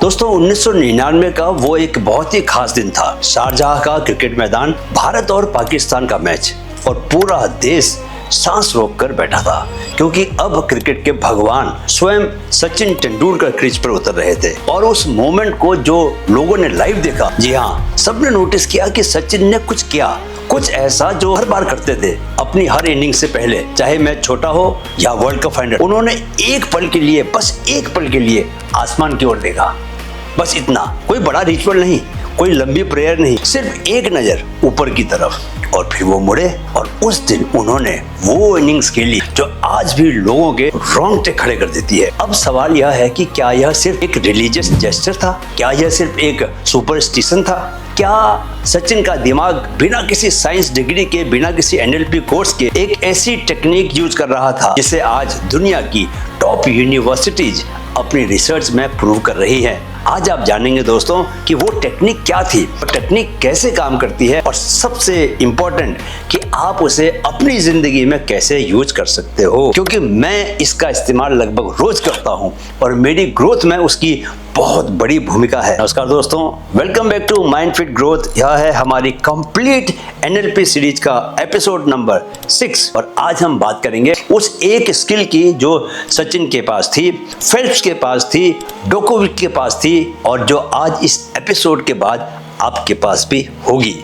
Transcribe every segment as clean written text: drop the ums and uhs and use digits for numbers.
दोस्तों 1999 का वो एक बहुत ही खास दिन था। शारजाह का क्रिकेट मैदान, भारत और पाकिस्तान का मैच, और पूरा देश सांस रोक कर बैठा था क्योंकि अब क्रिकेट के भगवान स्वयं सचिन तेंदुलकर क्रीज पर उतर रहे थे। और उस मोमेंट को जो लोगों ने लाइव देखा, जी हाँ, सबने नोटिस किया कि सचिन ने कुछ किया, कुछ ऐसा जो हर बार करते थे अपनी हर इनिंग से पहले, चाहे मैच छोटा हो या वर्ल्ड कप फाइनल। उन्होंने एक पल के लिए, बस एक पल के लिए आसमान की ओर देखा, बस इतना। कोई बड़ा रिचुअल नहीं, कोई लंबी प्रेयर नहीं, सिर्फ एक नजर ऊपर की तरफ। और फिर वो मुड़े और उस दिन उन्होंने वो इनिंग्स खेली जो आज भी लोगों के रोंगटे खड़े कर देती है। अब सवाल यह है कि क्या यह सिर्फ एक रिलीजियस जेस्चर था? क्या यह सिर्फ एक सुपरस्टिशन था? क्या सचिन का दिमाग बिना किसी साइंस डिग्री के, बिना किसी एनएलपी कोर्स के एक ऐसी टेक्निक यूज कर रहा था जिसे आज दुनिया की टॉप यूनिवर्सिटीज अपनी रिसर्च में प्रूव कर रही है? आज आप जानेंगे दोस्तों कि वो टेक्निक क्या थी, वो टेक्निक कैसे काम करती है, और सबसे इम्पोर्टेंट कि आप उसे अपनी जिंदगी में कैसे यूज कर सकते हो, क्योंकि मैं इसका इस्तेमाल लगभग रोज करता हूं और मेरी ग्रोथ में उसकी बहुत बड़ी भूमिका है। नमस्कार दोस्तों, welcome back to mind fit growth. यह है हमारी कंप्लीट एनएलपी सीरीज का एपिसोड नंबर 6 और आज हम बात करेंगे उस एक स्किल की जो सचिन के पास थी, फेल्प्स के पास थी, जोकोविच के पास थी, और जो आज इस एपिसोड के बाद आपके पास भी होगी।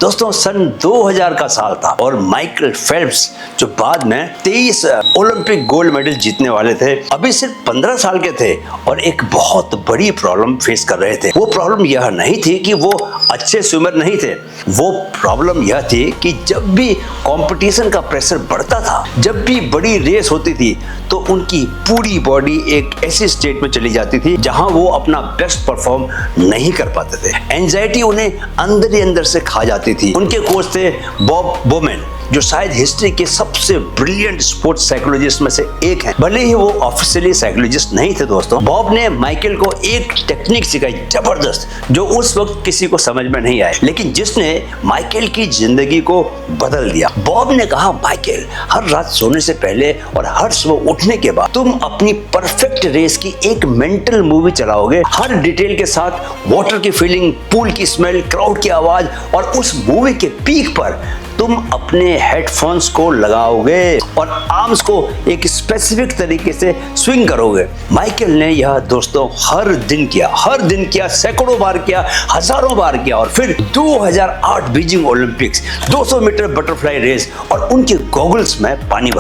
दोस्तों सन 2000 का साल था और माइकल फेल्प्स जो बाद में 23 ओलंपिक गोल्ड मेडल जीतने वाले थे, अभी सिर्फ 15 साल के थे और एक बहुत बड़ी प्रॉब्लम फेस कर रहे थे। वो प्रॉब्लम यह नहीं थी कि वो अच्छे स्विमर नहीं थे, वो प्रॉब्लम यह थी कि जब भी कंपटीशन का प्रेशर बढ़ता था, जब भी बड़ी रेस होती थी, तो उनकी पूरी बॉडी एक ऐसी स्टेट में चली जाती थी जहां वो अपना बेस्ट परफॉर्म नहीं कर पाते थे। एंजाइटी उन्हें अंदर ही अंदर से खा जाती थी। उनके कोच थे बॉब बोमेन, जो शायद हिस्ट्री के सबसे ब्रिलियंट स्पोर्ट्स साइकोलॉजिस्ट में से एक हैं। भले ही वो ऑफिशियली साइकोलॉजिस्ट नहीं थे दोस्तों, बॉब ने माइकल को एक टेक्निक सिखाई जबरदस्त, जो उस वक्त किसी को समझ में नहीं आई, लेकिन जिसने माइकल की जिंदगी को बदल दिया। बॉब ने कहा, माइकल, हर रात सोने से पहले और हर सुबह उठने के बाद तुम अपनी परफेक्ट रेस की एक मेंटल मूवी चलाओगे, हर डिटेल के साथ, वाटर की फीलिंग, पूल की स्मेल, क्राउड की आवाज, और उस मूवी के पीक पर तुम अपने हेडफोन्स को लगाओगे और आर्म्स को एक स्पेसिफिक तरीके से स्विंग करोगे। माइकल ने यह दोस्तों हर दिन किया, सैकड़ों बार किया, हजारों बार किया, और फिर 2008 Beijing Olympics 200 metre butterfly race, और उनके गॉगल्स में पानी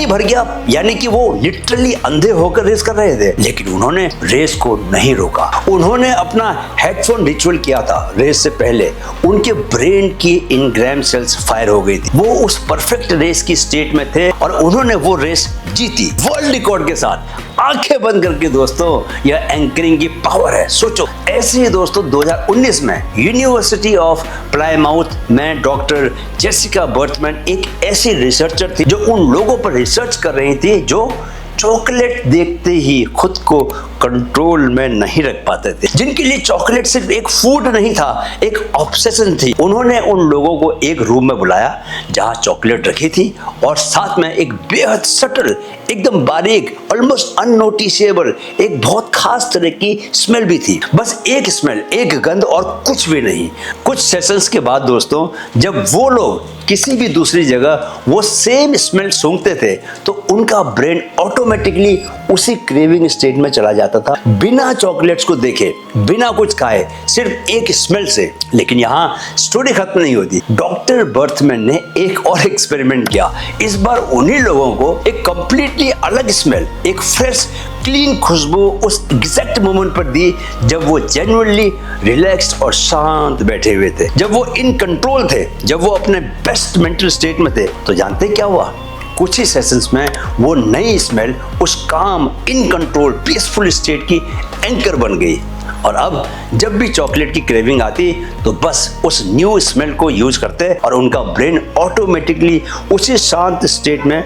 भर गया, यानी कि वो लिटरली अंधे होकर रेस कर रहे थे। लेकिन उन्होंने रेस को नहीं रोका। उन्होंने अपना हेडफोन रिचुअल किया था रेस से पहले। उनके ब्रेन की इनग्राम सेल्स फायर हो गई थी। वो उस परफेक्ट रेस की स्टेट में थे और उन्होंने वो रेस जीती वर्ल्ड रिकॉर्ड के साथ, आंखें बंद करके। दोस्तों यह एंकरिंग की पावर है। सोचो, ऐसे ही दोस्तों 2019 में यूनिवर्सिटी ऑफ प्लायमाउथ में डॉक्टर जेसिका बर्थमैन एक ऐसी रिसर्चर थी जो उन लोगों पर रिसर्च कर रही थी जो चॉकलेट देखते ही खुद को कंट्रोल में नहीं रख पाते थे, जिनके लिए चॉकलेट सिर्फ एक फूड नहीं था, एक ऑब्सेशन थी। उन्होंने उन लोगों को एक रूम में बुलाया जहां चॉकलेट रखी थी और साथ में एक बेहद सटल, एकदम बारीक, ऑलमोस्ट अननोटिसेबल, एक बहुत खास तरह की स्मेल भी थी। बस एक स्मेल, एक गंध, और कुछ भी नहीं। कुछ सेशंस के बाद दोस्तों, जब वो लोग किसी भी दूसरी जगह वो सेम स्मेल सूंघते थे तो उनका ब्रेन ऑटोमेटिकली उसी क्रेविंग स्टेट में चला जाता था, बिना चॉकलेट्स को देखे, बिना कुछ खाए, सिर्फ एक स्मेल से। लेकिन यहाँ स्टोरी खत्म नहीं होती। डॉक्टर बर्थमैन ने एक और एक्सपेरिमेंट किया। इस बार उन्हीं लोगों को एक कंप्लीटली अलग स्मेल, एक फ्रेश क्लीन खुशबू उस एग्जैक्ट मोमेंट पर दी जब वो जेन्युइनली रिलैक्स्ड और शांत बैठे हुए थे, जब वो इन कंट्रोल थे, जब वो अपने बेस्ट मेंटल स्टेट में थे। तो जानते क्या हुआ? कुछ ही सेशंस में वो नई स्मेल उस काम, इन कंट्रोल, पीसफुल स्टेट की एंकर बन गई। और अब जब भी चॉकलेट की क्रेविंग आती तो बस उस न्यू स्मेल को यूज करते और उनका ब्रेन ऑटोमेटिकली उसी शांत स्टेट में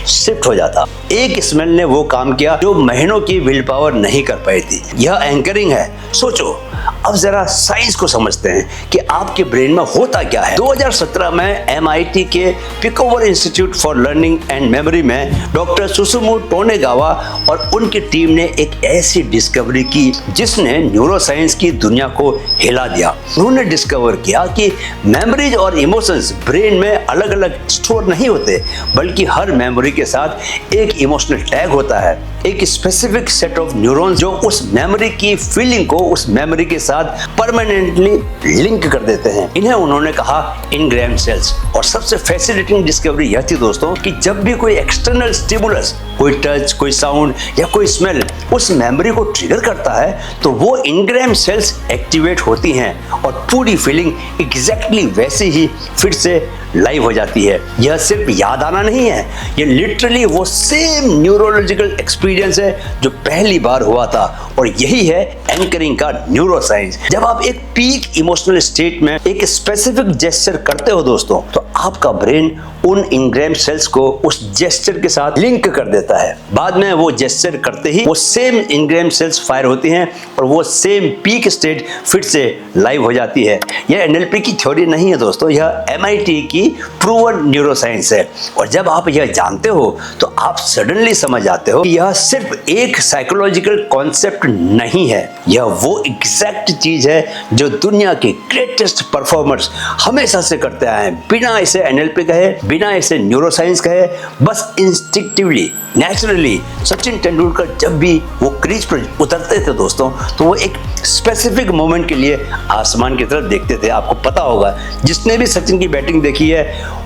शिफ्ट हो जाता। एक स्मेल ने वो काम किया जो महीनों की विल पावर नहीं कर पाई थी। यह एंकरिंग है। सोचो, अब जरा साइंस को समझते हैं कि आपके ब्रेन में होता क्या है। 2017 में MIT के Picower institute for learning and memory में डॉक्टर सुसुमु टोनेगावा और उनकी टीम ने एक ऐसी डिस्कवरी की जिसने न्यूरोसाइंस की दुनिया को हिला दिया। उन्होंने डिस्कवर किया कि मेमोरीज और इमोशंस ब्रेन में अलग अलग स्टोर नहीं होते, बल्कि हर मेमोरी के साथ एक इमोशनल टैग होता है, एक स्पेसिफिक सेट ऑफ न्यूरॉन्स जो उस मेमोरी की फीलिंग को उस मेमोरी के साथ परमानेंटली लिंक कर देते हैं। इन्हें उन्होंने कहा इनग्राम सेल्स। और सबसे फैसिनेटिंग डिस्कवरी यह थी दोस्तों कि जब भी कोई एक्सटर्नल स्टिमुलस, कोई टच, कोई साउंड या कोई स्मेल उस मेमोरी को ट्रिगर करता है तो वो इनग्राम सेल्स एक्टिवेट होती हैं और पूरी फीलिंग एग्जैक्टली वैसी ही फिर से लाइव हो जाती है। यह सिर्फ याद आना नहीं है, ये लिटरली वो सेम न्यूरोलॉजिकल एक्सपीरियंस है जो पहली बार हुआ था। और यही है एंकरिंग का न्यूरोसाइंस। जब आप एक पीक इमोशनल स्टेट में एक स्पेसिफिक जेस्चर करते हो दोस्तों, तो आपका ब्रेन उन इनग्राम सेल्स को उस जेस्चर के साथ लिंक कर देता है। बाद में वो जेस्चर करते ही वो सेम इनग्राम सेल्स फायर होती हैं और वो सेम पीक स्टेट फिर से लाइव हो जाती है। यह NLP की थ्योरी नहीं है दोस्तों, यह MIT की प्रूवन न्यूरोसाइंस है। और जब आप यह जानते हो तो आप सडनली समझ जाते हो कि यह सिर्फ एक साइकोलॉजिकल कॉन्सेप्ट नहीं है, यह वो एग्जैक्ट चीज है जो दुनिया के ग्रेटेस्ट परफॉर्मर्स हमेशा से करते आए हैं, बिना इसे NLP कहे, बिना इसे न्यूरोसाइंस कहे, बस इंस्टिंक्टिवली, नेचुरली। सचिन तेंदुलकर जब भी वो क्रीज पर उतरते थे दोस्तों, तो वो एक स्पेसिफिक मोमेंट के लिए आसमान की तरफ देखते थे। आपको पता होगा, जिसने भी सचिन की बैटिंग देखी है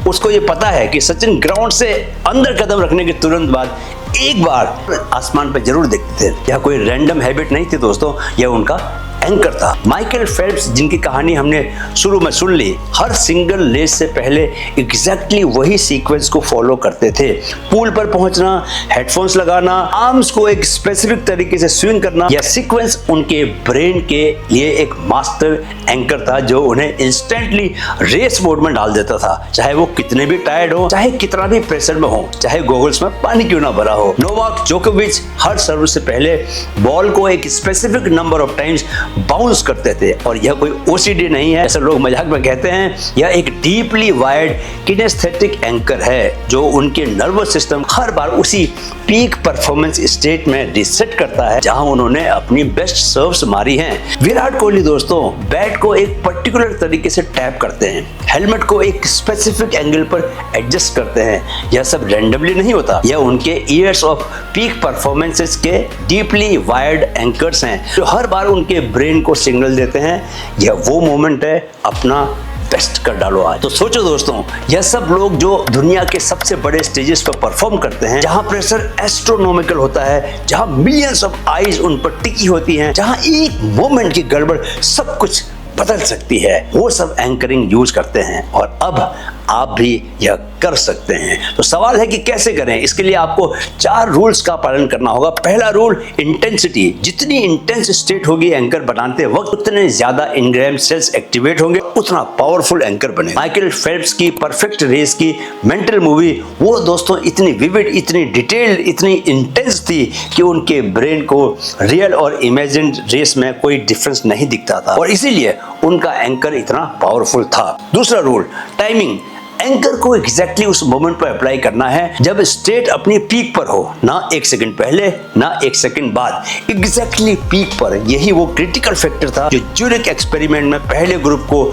उसको ये पता है कि सचिन ग्राउंड से अंदर कदम रखने के तुरंत बाद एक बार आसमान पर जरूर देखते थे। यह कोई रैंडम हैबिट नहीं थी दोस्तों, यह उनका एंकर था। माइकल फेल्प्स, जिनकी कहानी हमने शुरू में सुन ली, हर सिंगल रेस से पहले एग्जैक्टली वही सीक्वेंस को फॉलो करते थे। पूल पर पहुंचना, हेडफोन्स लगाना, आर्म्स को एक स्पेसिफिक तरीके से स्विंग करना, यह सीक्वेंस उनके ब्रेन के लिए एक मास्टर एंकर था जो उन्हें इंस्टेंटली रेस मोड में डाल देता था, चाहे वो कितने भी टायर्ड हो, चाहे कितना भी प्रेशर में हो, चाहे गॉगल्स में पानी क्यों ना भरा हो। नोवाक जोकोविच हर सर्व से पहले बॉल को एक specific number of times bounce करते थे। और यह कोई OCD नहीं है, ऐसे लोग मजाक में कहते हैं, यह एक डीपली वायर्ड किनेस्थेटिक एंकर है जो उनके नर्वस सिस्टम हर बार उसी पीक परफॉर्मेंस स्टेट में रिसेट करता है जहां उन्होंने अपनी बेस्ट सर्व्स मारी हैं। विराट कोहली दोस्तों बैट को एक पर्टिकुलर तरीके से टैप करते हैं, हेलमेट को एक स्पेसिफिक एंगल पर एडजस्ट करते हैं। यह सब रैंडमली नहीं होता, यह उनके ईयर्स ऑफ पीक परफॉर्मेंसेस के डीपली वायर्ड एंकर्स हैं जो हर बार उनके ब्रेन को सिग्नल देते हैं, यह वो मोमेंट है, अपना बेस्ट कर डालो आज। तो सोचो दोस्तों, यह सब लोग जो दुनिया के सबसे बड़े स्टेजेस पर परफॉर्म करते हैं, जहां प्रेशर एस्ट्रोनॉमिकल होता है, जहां मिलियंस ऑफ आईज उन पर टिकी होती हैं, जहां एक मोमेंट की गड़बड़ सब कुछ बदल सकती है, वो सब एंकरिंग यूज करते हैं। और अब आप भी यह कर सकते हैं। तो सवाल है कि कैसे करें। इसके लिए आपको 4 रूल्स का पालन करना होगा। पहला रूल, इंटेंसिटी। जितनी इंटेंस स्टेट होगी एंकर बनाते वक्त, उतने ज्यादा इनग्राम सेल्स एक्टिवेट होंगे, उतना पावरफुल एंकर बनेगा। माइकल फेल्प्स की परफेक्ट रेस की मेंटल मूवी, वो दोस्तों इतनी विविड, इतनी डिटेल्ड, इतनी इंटेंस थी कि उनके ब्रेन को रियल और इमेजिन्ड रेस में कोई डिफरेंस नहीं दिखता था और इसीलिए उनका एंकर इतना पावरफुल था। दूसरा रूल, टाइमिंग। एंकर को एग्जैक्टली उस मोमेंट पर अप्लाई करना है जब स्टेट अपनी पीक पर हो, ना 1 सेकंड पहले ना 1 सेकंड बाद, एग्जैक्टली पीक पर। यही वो क्रिटिकल फैक्टर था जो ज्यूरिख एक्सपेरिमेंट में पहले ग्रुप को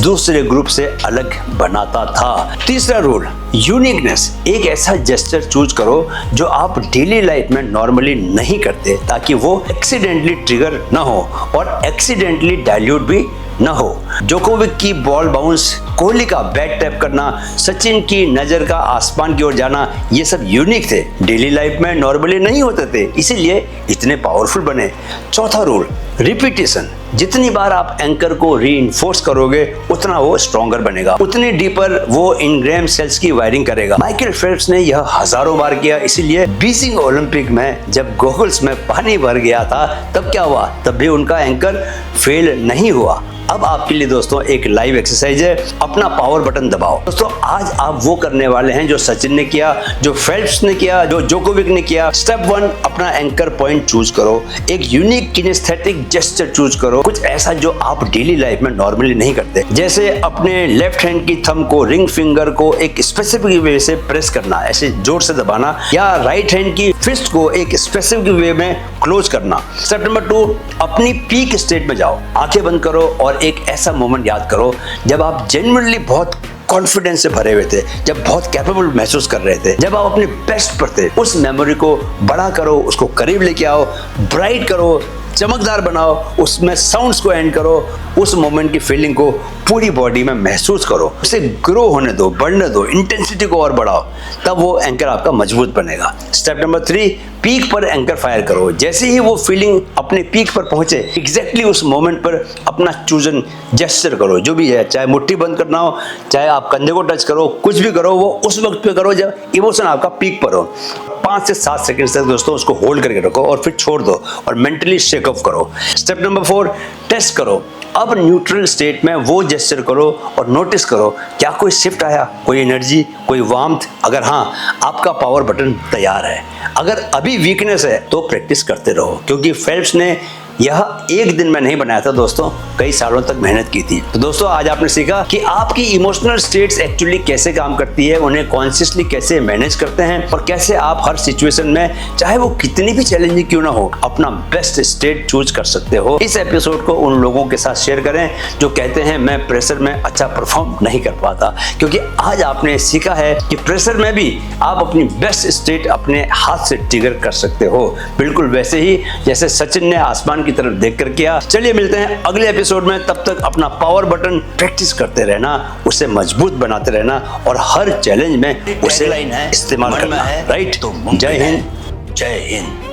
दूसरे ग्रुप से अलग बनाता था। तीसरा रूल, यूनिकनेस। एक ऐसा जेस्चर चूज करो जो आप डेली लाइफ में नॉर्मली नहीं करते, ताकि वो एक्सीडेंटली ट्रिगर ना हो और एक्सीडेंटली डाइल्यूट भी न हो। जोकोविच की बॉल बाउंस, कोहली का बैट टैप करना, सचिन की नजर का आसमान की ओर जाना, ये सब यूनिक थे, डेली लाइफ में नॉर्मली नहीं होते थे, इसीलिए इतने पावरफुल बने। चौथा रूल, रिपीटेशन। जितनी बार आप एंकर को रीइंफोर्स करोगे उतना वो स्ट्रॉन्गर बनेगा, उतनी डीपर वो इनग्राम सेल्स की वायरिंग करेगा। माइकल फेल्प्स ने यह हजारों बार किया, इसीलिए बीजिंग ओलंपिक में जब गॉगल्स में पानी भर गया था तब क्या हुआ, तब भी उनका एंकर फेल नहीं हुआ। अब आपके लिए दोस्तों एक लाइव एक्सरसाइज है, अपना पावर बटन दबाओ। दोस्तों आज आप वो करने वाले हैं जो सचिन ने किया, जो फेल्प्स ने किया, जो जोकोविक ने किया। स्टेप 1, अपना एंकर पॉइंट चूज करो, एक यूनिक किनेस्थेटिक जेस्चर चूज करो, कुछ ऐसा जो आप डेली लाइफ में नॉर्मली नहीं करते, जैसे अपने लेफ्ट हैंड की थंब को, रिंग फिंगर को एक स्पेसिफिक वे से प्रेस करना, ऐसे जोर से दबाना, या राइट हैंड की फिस्ट को एक स्पेसिफिक वे में क्लोज करना। स्टेप नंबर 2, अपनी पीक स्टेट में जाओ, आंखें बंद करो और एक ऐसा मोमेंट याद करो जब आप जेन्युइनली बहुत कॉन्फिडेंस से भरे हुए थे, जब बहुत कैपेबल महसूस कर रहे थे, जब आप अपने बेस्ट पर थे। उस मेमोरी को बड़ा करो, उसको करीब लेके आओ, ब्राइट करो, चमकदार बनाओ, उसमें साउंड्स को एंड करो, उस मोमेंट की फीलिंग को पूरी बॉडी में महसूस करो, उसे ग्रो होने दो, बढ़ने दो, इंटेंसिटी को और बढ़ाओ, तब वो एंकर आपका मजबूत बनेगा। स्टेप नंबर 3, पीक पर एंकर फायर करो। जैसे ही वो फीलिंग अपने पीक पर पहुंचे, एग्जैक्टली उस मोमेंट पर अपना चूजन जेस्चर करो, जो भी है, चाहे मुट्ठी बंद करना हो, चाहे आप कंधे को टच करो, कुछ भी करो, वो उस वक्त पे करो जब इमोशन आपका पीक पर हो। 5 से 7 सेकंड तक दोस्तों उसको होल्ड करके रखो और फिर छोड़ दो और मेंटली शेक ऑफ करो। स्टेप नंबर 4, टेस्ट करो। अब न्यूट्रल स्टेट में वो जेस्चर करो और नोटिस करो क्या कोई शिफ्ट आया, कोई एनर्जी, कोई वार्मथ। अगर हाँ, आपका पावर बटन तैयार है। अगर अभी वीकनेस है तो प्रैक्टिस करते रहो, क्योंकि फेल्प्स ने यह एक दिन में नहीं बनाया था दोस्तों, कई सालों तक मेहनत की थी। तो दोस्तों आज आपने सीखा कि आपकी इमोशनल स्टेट्स एक्चुअली कैसे काम करती है, उन्हें कॉन्शियसली कैसे मैनेज करते हैं और कैसे आप हर सिचुएशन में, चाहे वो कितनी भी चैलेंजिंग क्यों ना हो, अपना बेस्ट स्टेट चूज कर सकते हो। इस एपिसोड को उन लोगों के साथ शेयर करें जो कहते हैं मैं प्रेशर में अच्छा परफॉर्म नहीं कर पाता, क्योंकि आज आपने सीखा है कि प्रेशर में भी आप अपनी बेस्ट स्टेट अपने हाथ से ट्रिगर कर सकते हो, बिल्कुल वैसे ही जैसे सचिन ने आसमान की तरफ देखकर किया। चलिए मिलते हैं अगले एपिसोड में, तब तक अपना पावर बटन प्रैक्टिस करते रहना, उसे मजबूत बनाते रहना और हर चैलेंज में उसे इस्तेमाल करना है। राइट? तो जय हिंद, जय हिंद।